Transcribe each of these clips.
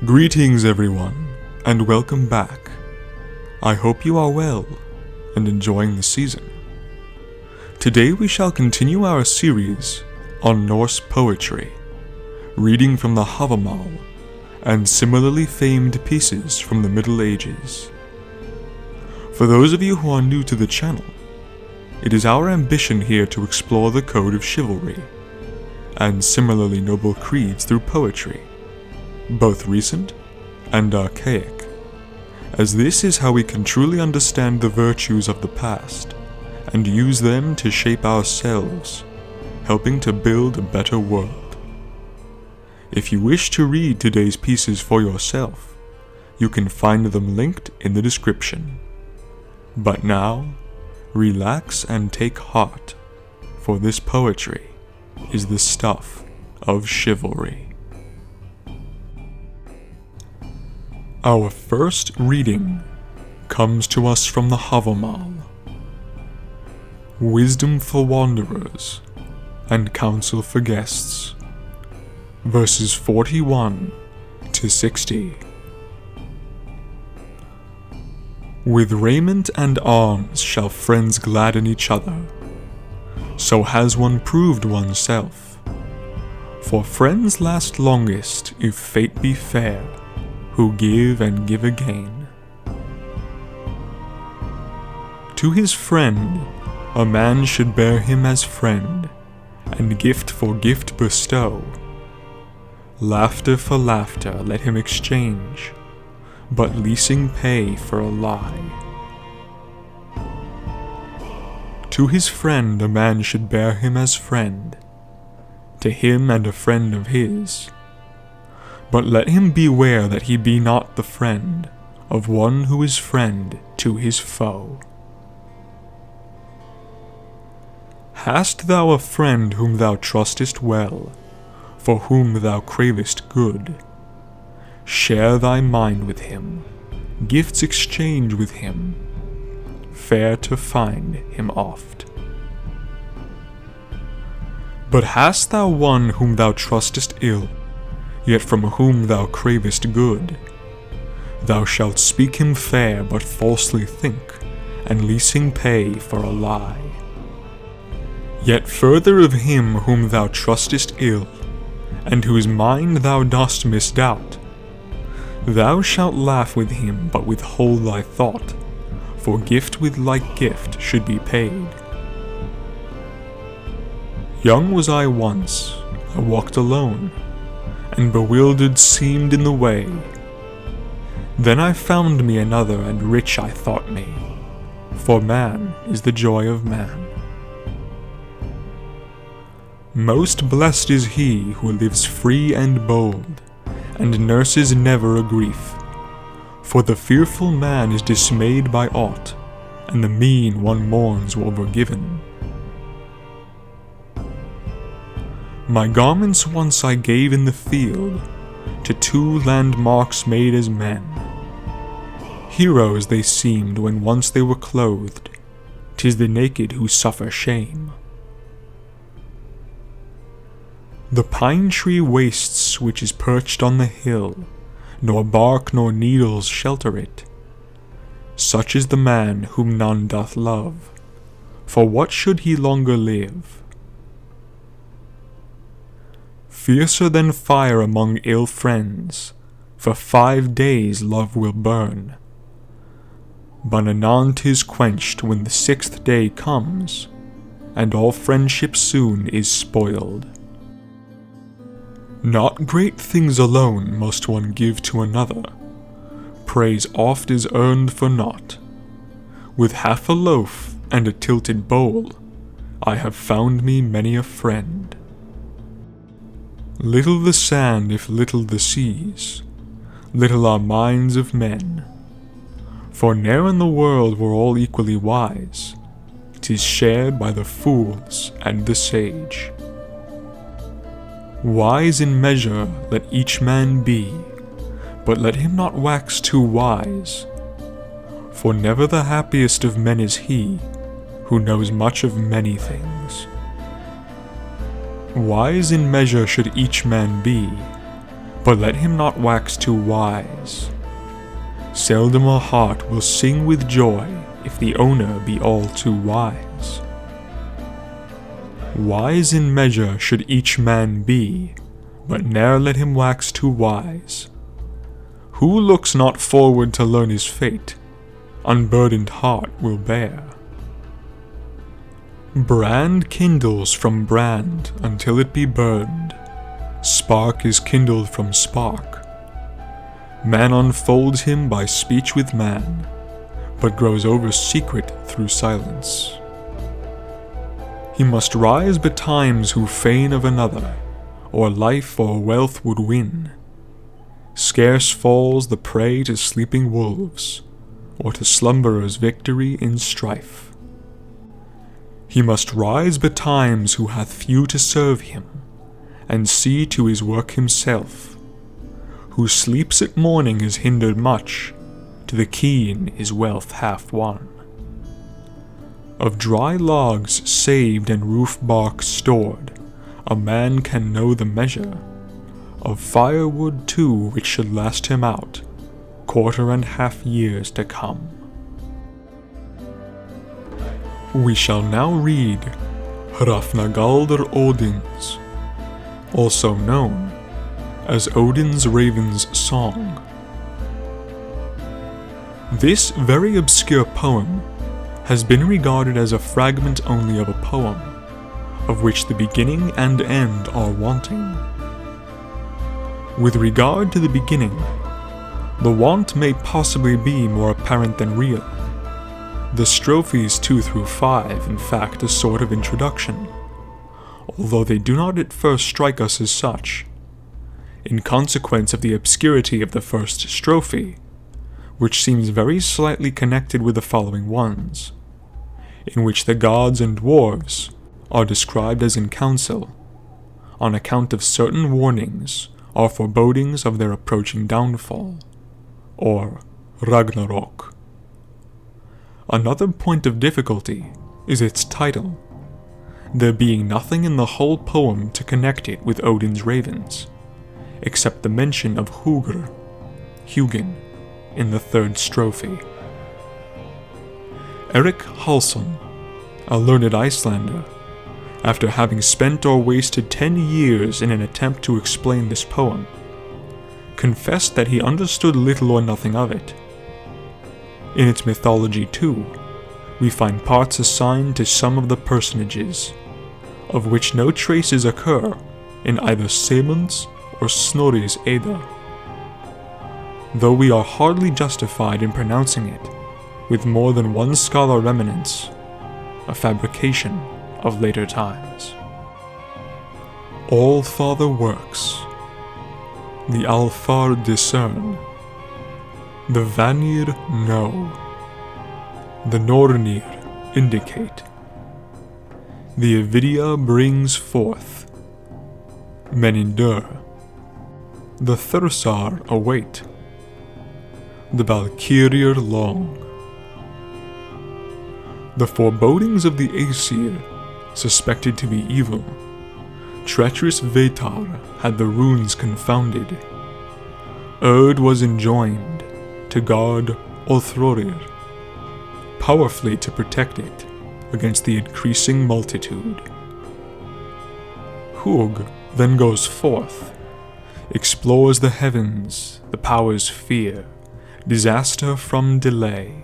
Greetings everyone, and welcome back. I hope you are well and enjoying the season. Today we shall continue our series on Norse poetry, reading from the Havamal and similarly famed pieces from the Middle Ages. For those of you who are new to the channel, it is our ambition here to explore the code of chivalry and similarly noble creeds through poetry, both recent and archaic, as this is how we can truly understand the virtues of the past and use them to shape ourselves, helping to build a better world. If you wish to read today's pieces for yourself, you can find them linked in the description. But now, relax and take heart, for this poetry is the stuff of chivalry. Our first reading comes to us from the Havamal, Wisdom for Wanderers and Counsel for Guests, verses 41 to 60. With raiment and arms shall friends gladden each other, so has one proved oneself. For friends last longest if fate be fair, who give and give again. To his friend a man should bear him as friend, and gift for gift bestow. Laughter for laughter let him exchange, but leasing pay for a lie. To his friend a man should bear him as friend, to him and a friend of his. But let him beware that he be not the friend of one who is friend to his foe. Hast thou a friend whom thou trustest well, for whom thou cravest good? Share thy mind with him, gifts exchange with him, fair to find him oft. But hast thou one whom thou trustest ill, yet from whom thou cravest good? Thou shalt speak him fair, but falsely think, and leasing pay for a lie. Yet further of him whom thou trustest ill, and whose mind thou dost misdoubt, thou shalt laugh with him, but withhold thy thought, for gift with like gift should be paid. Young was I once, I walked alone, and bewildered seemed in the way. Then I found me another, and rich I thought me, for man is the joy of man. Most blessed is he who lives free and bold, and nurses never a grief, for the fearful man is dismayed by aught, and the mean one mourns over given. My garments once I gave in the field, to two landmarks made as men. Heroes they seemed when once they were clothed, 'tis the naked who suffer shame. The pine tree wastes which is perched on the hill, nor bark nor needles shelter it. Such is the man whom none doth love, for what should he longer live? Fiercer than fire among ill friends, for 5 days love will burn. But anon 'tis quenched when the 6th day comes, and all friendship soon is spoiled. Not great things alone must one give to another, praise oft is earned for naught. With half a loaf and a tilted bowl, I have found me many a friend. Little the sand if little the seas, little are minds of men. For ne'er in the world were all equally wise, 'tis shared by the fools and the sage. Wise in measure let each man be, but let him not wax too wise, for never the happiest of men is he, who knows much of many things. Wise in measure should each man be, but let him not wax too wise. Seldom a heart will sing with joy if the owner be all too wise. Wise in measure should each man be, but ne'er let him wax too wise. Who looks not forward to learn his fate, unburdened heart will bear. Brand kindles from brand until it be burned. Spark is kindled from spark. Man unfolds him by speech with man, but grows over secret through silence. He must rise betimes who fain of another, or life or wealth would win. Scarce falls the prey to sleeping wolves, or to slumberers victory in strife. He must rise betimes who hath few to serve him, and see to his work himself. Who sleeps at morning is hindered much, to the keen is wealth half won. Of dry logs saved and roof bark stored, a man can know the measure. Of firewood too which should last him out, 1/4 years to come. We shall now read Hrafnagaldr Odin's, also known as Odin's Raven's Song. This very obscure poem has been regarded as a fragment only of a poem, of which the beginning and end are wanting. With regard to the beginning, the want may possibly be more apparent than real. The strophes 2 through 5, in fact, a sort of introduction, although they do not at first strike us as such, in consequence of the obscurity of the first strophe, which seems very slightly connected with the following ones, in which the gods and dwarves are described as in council, on account of certain warnings or forebodings of their approaching downfall, or Ragnarok. Another point of difficulty is its title, there being nothing in the whole poem to connect it with Odin's ravens, except the mention of Hugr, Hugin, in the 3rd strophe. Erik Hallsson, a learned Icelander, after having spent or wasted 10 years in an attempt to explain this poem, confessed that he understood little or nothing of it. In its mythology, too, we find parts assigned to some of the personages, of which no traces occur in either Sæmund's or Snorri's Edda, though we are hardly justified in pronouncing it with more than one scholar remanence, a fabrication of later times. All-Father works. The Alfar discern. The Vanir know. The Nornir indicate. The Avidia brings forth. Men endure. The Thursar await. The Valkyrier long. The forebodings of the Aesir, suspected to be evil. Treacherous Vetar had the runes confounded. Erd was enjoined to guard Othrorir, powerfully to protect it against the increasing multitude. Hugr then goes forth, explores the heavens, the powers fear, disaster from delay.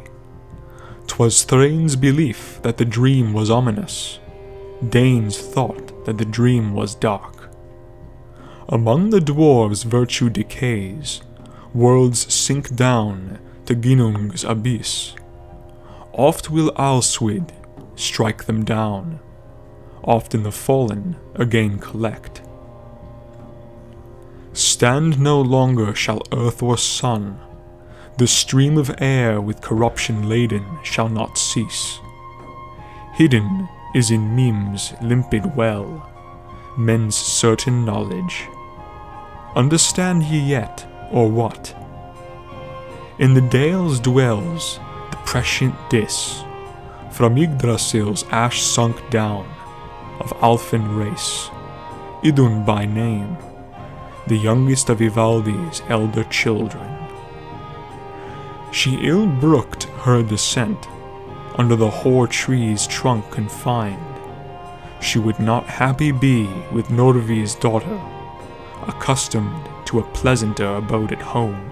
'Twas Thrain's belief that the dream was ominous, Dane's thought that the dream was dark. Among the dwarves virtue decays, worlds sink down to Ginnung's abyss. Oft will Alswid strike them down, often the fallen again collect. Stand no longer shall earth or sun, the stream of air with corruption laden shall not cease. Hidden is in Mim's limpid well, men's certain knowledge. Understand ye yet, or what? In the dales dwells the prescient Dis, from Yggdrasil's ash sunk down, of Alfin race, Idun by name, the youngest of Ivaldi's elder children. She ill-brooked her descent, under the hoar tree's trunk confined. She would not happy be with Norvi's daughter, accustomed to a pleasanter abode at home.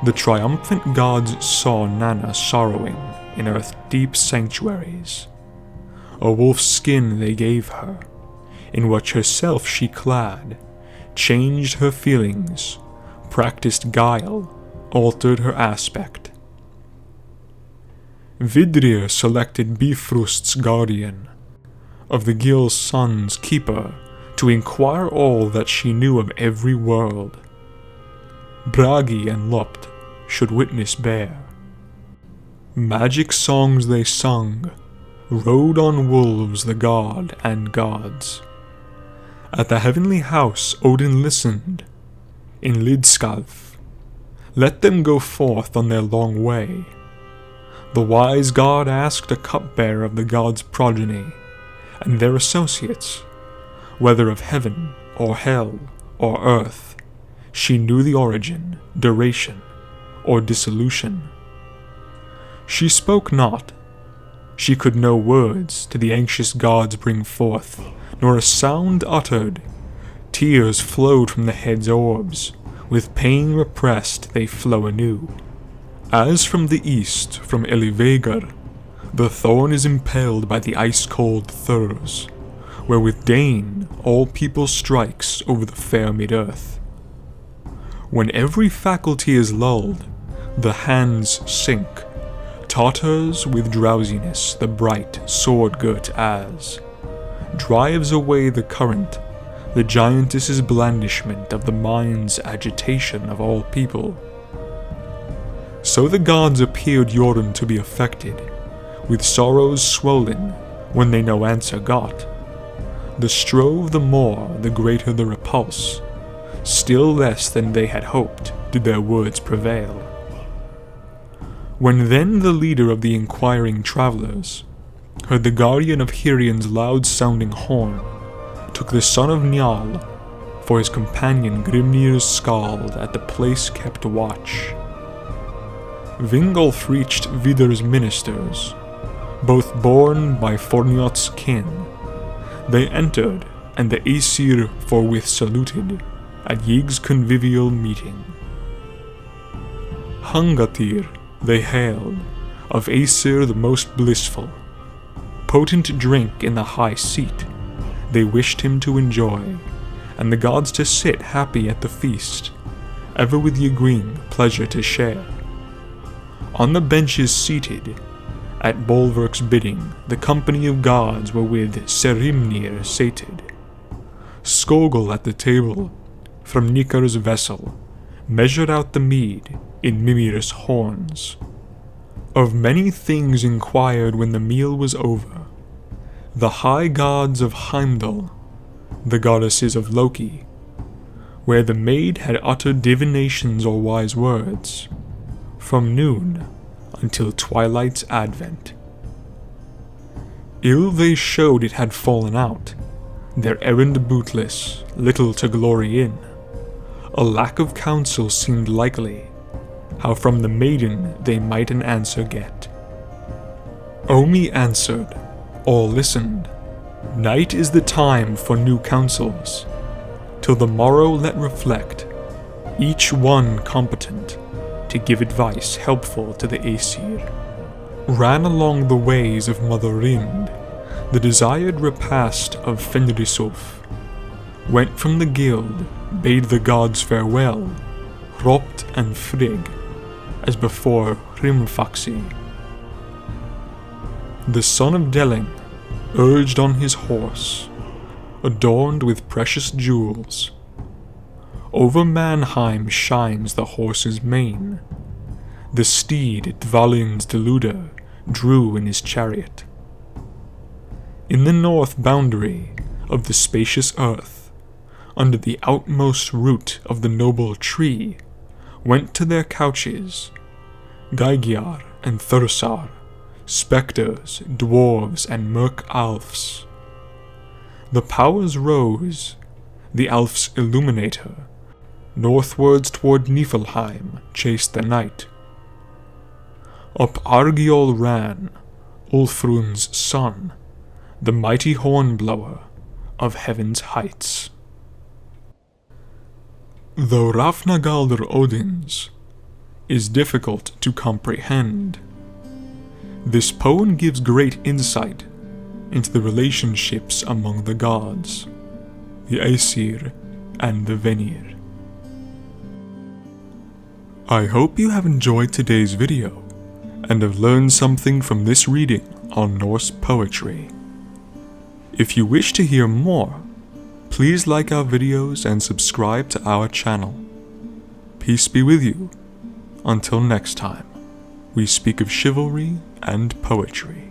The triumphant gods saw Nanna sorrowing in earth's deep sanctuaries. A wolf's skin they gave her, in which herself she clad, changed her feelings, practiced guile, altered her aspect. Vidrir selected Bifrost's guardian, of the Gil's son's keeper, to inquire all that she knew of every world. Bragi and Lopt should witness bear. Magic songs they sung, rode on wolves the god and gods. At the heavenly house Odin listened, in Lidskalf. Let them go forth on their long way. The wise god asked a cupbearer of the gods' progeny, and their associates, whether of heaven, or hell, or earth, she knew the origin, duration, or dissolution. She spoke not. She could no words to the anxious gods bring forth, nor a sound uttered. Tears flowed from the head's orbs, with pain repressed they flow anew. As from the east, from Elivegar, the thorn is impaled by the ice-cold Thurs, where with Dane all people strikes over the fair mid-earth. When every faculty is lulled, the hands sink, totters with drowsiness the bright sword-girt as, drives away the current, the giantess's blandishment of the mind's agitation of all people. So the gods appeared Jordan to be affected, with sorrows swollen, when they no answer got. The strove the more, the greater the repulse. Still less than they had hoped did their words prevail. When then the leader of the inquiring travellers heard the guardian of Hyrion's loud-sounding horn, took the son of Njal for his companion Grimnir's skald at the place kept watch. Vingolf reached Vidar's ministers, both borne by Forniot's kin. They entered, and the Aesir forthwith saluted, at Yg's convivial meeting. Hungatir they hailed, of Aesir the most blissful. Potent drink in the high seat, they wished him to enjoy, and the gods to sit happy at the feast, ever with Ygrind pleasure to share. On the benches seated, at Bolverk's bidding, the company of gods were with Serimnir sated. Skogul at the table, from Nikar's vessel, measured out the mead in Mimir's horns. Of many things inquired when the meal was over, the high gods of Heimdall, the goddesses of Loki, where the maid had uttered divinations or wise words, from noon until twilight's advent. Ill they showed it had fallen out, their errand bootless, little to glory in. A lack of counsel seemed likely, how from the maiden they might an answer get. Omi answered, all listened, night is the time for new counsels, till the morrow let reflect, each one competent, to give advice helpful to the Aesir. Ran along the ways of Mother Rind, the desired repast of Fenrisulf, went from the guild, bade the gods farewell, Hropt and Frigg, as before Hrimfaxi. The son of Delling urged on his horse, adorned with precious jewels. Over Mannheim shines the horse's mane. The steed Dvalin's deluder drew in his chariot. In the north boundary of the spacious earth, under the outmost root of the noble tree, went to their couches Geigiar and Thursar, spectres, dwarves, and merc alfs. The powers rose, the Alf's illuminator, northwards toward Niflheim chased the night. Up Argiol ran Ulfrun's son, the mighty hornblower of heaven's heights. Though Rafnagaldr Odin's is difficult to comprehend, this poem gives great insight into the relationships among the gods, the Aesir and the Venir. I hope you have enjoyed today's video and have learned something from this reading on Norse poetry. If you wish to hear more, please like our videos and subscribe to our channel. Peace be with you. Until next time, we speak of chivalry and poetry.